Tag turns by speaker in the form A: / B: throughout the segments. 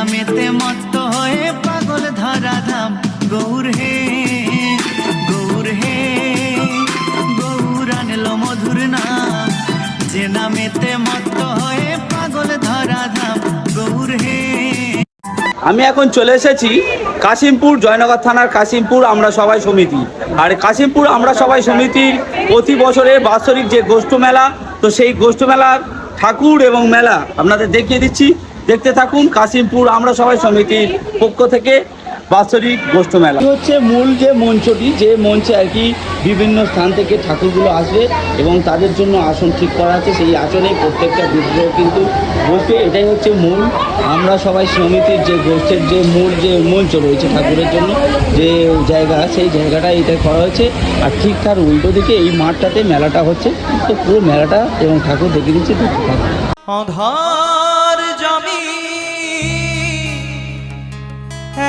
A: নামেতে মত্ত হয়ে পাগল ধরা ধাম। গৌর হে গৌর হে গৌর আনলো মধুর নাম, যে নামেতে মত্ত হয়ে পাগল ধরা ধাম। গৌর হে।
B: আমি এখন চলে এসেছি কাশিমপুর, জয়নগর থানার কাশিমপুর আমরা সবাই সমিতি। আর কাশিমপুর আমরা সবাই সমিতির প্রতি বছরের বাৎসরিক যে গোষ্ঠ মেলা, তো সেই গোষ্ঠ মেলার ঠাকুর এবং মেলা আপনাদের দেখিয়ে দিচ্ছি, দেখতে থাকুন। কাশিমপুর আমরা সবাই সমিতির পক্ষ থেকে বাৎসরিক গোষ্ঠ মেলা হচ্ছে মূল যে মঞ্চটি, যে মঞ্চে আর কি বিভিন্ন স্থান থেকে ঠাকুরগুলো আসবে এবং তাদের জন্য আসন ঠিক করা আছে। সেই আসনে প্রত্যেকটা বিগ্রহ কিন্তু বসবে। এটাই হচ্ছে মূল আমরা সবাই সমিতির যে গোষ্ঠের যে মূল যে মঞ্চ রয়েছে ঠাকুরের জন্য যে জায়গা, সেই জায়গাটা এটা করা হয়েছে। আর ঠিক তার উল্টো দিকে এই মাঠটাতে মেলাটা হচ্ছে। তো পুরো মেলাটা এবং ঠাকুর দেখে দিচ্ছে।
C: আধার জামি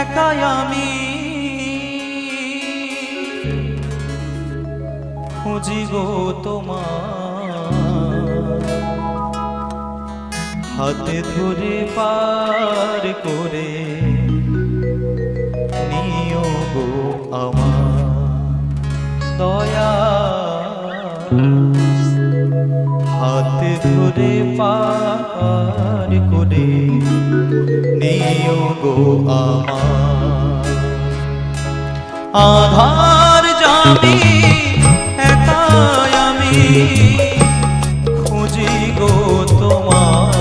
C: একাই আমি খুঁজি গো তোমার, হাতে ধরে পার করে নিও গো আমার দয়া, হাতে ধরে পার করে নিও গো আমার। আধার জামি একাই আমি খুঁজি গো তোমার,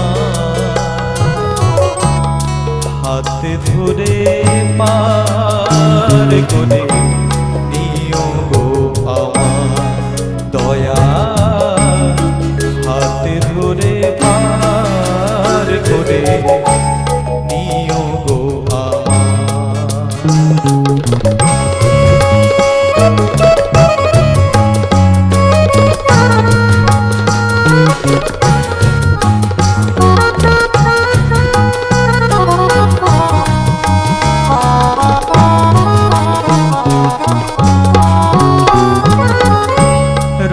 C: হাতে ধরে পার করে নিও গো আমার দয়া, হাতে ধরে পার করে নিও গো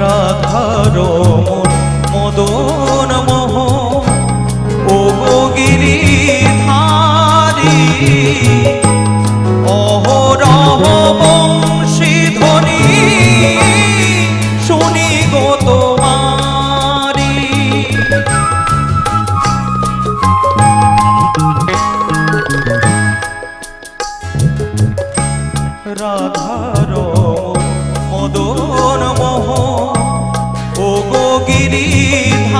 C: রাধার মদন মোহ ও গিরিধারী, অহরহ বংশী ধ্বনি শুনি গো তোমারি। রাধার মদন মোহ ও গিরিধারী,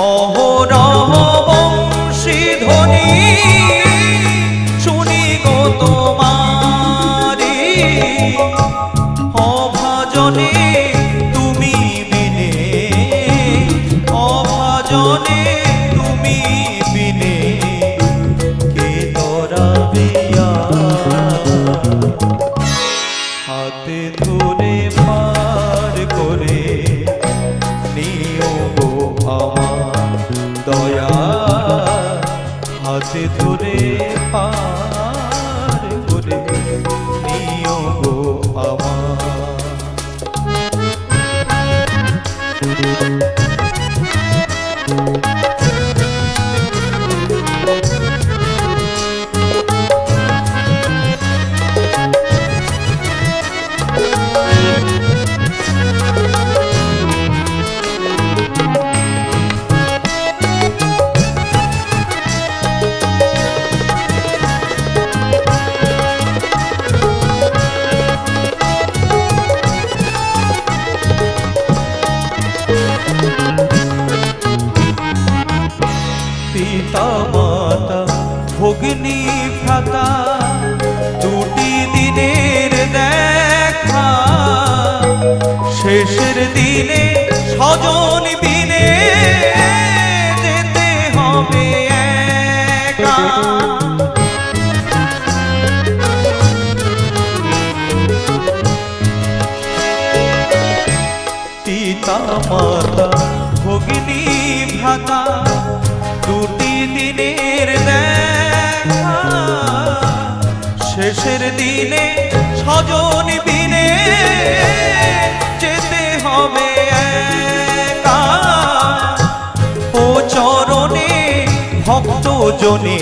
C: অহরহ বংশী ধ্বনি শুনি গো তোমারি। অভাজনে তুমি বিনে, অভাজনে তুমি বিনে কে তরাবে হাতে ধরে পার করে নিও গো আমার দয়া, হাতে ধরে পার করে নিও গো আমার। পিতা মাতা ভগ্নী ভ্রাতা দুটি দিনের দেখা, শেষের দিনে স্বজন বিনে যেতে হবে একা। পিতা মাতা ভগ্নী ভ্রাতা দুটি দিনের দেখা, শেষের দিনে স্বজন বিনে যেতে হবে একা। ও চরণে জনে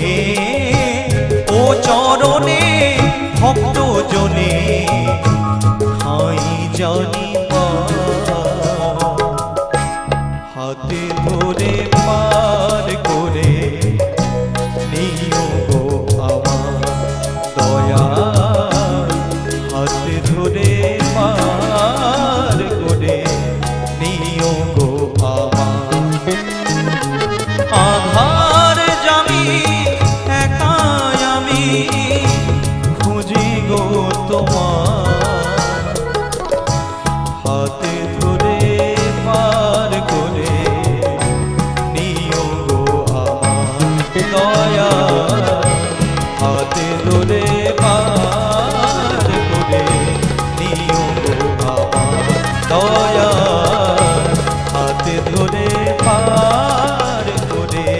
C: ও চরণে ভক্ত জনে ঠাই জানি হাতে ধরে পার করে নিও গো আমার দয়া হাতে ধরে পার করে নিও গো আমার আধার জামি একাই আমি খুঁজি গো তোমার হাতে ধরে পার করে নিও গো আমার দয়া হাতে ধরে পার করে নিও গো আমার দয়া হাতে ধরে পার করে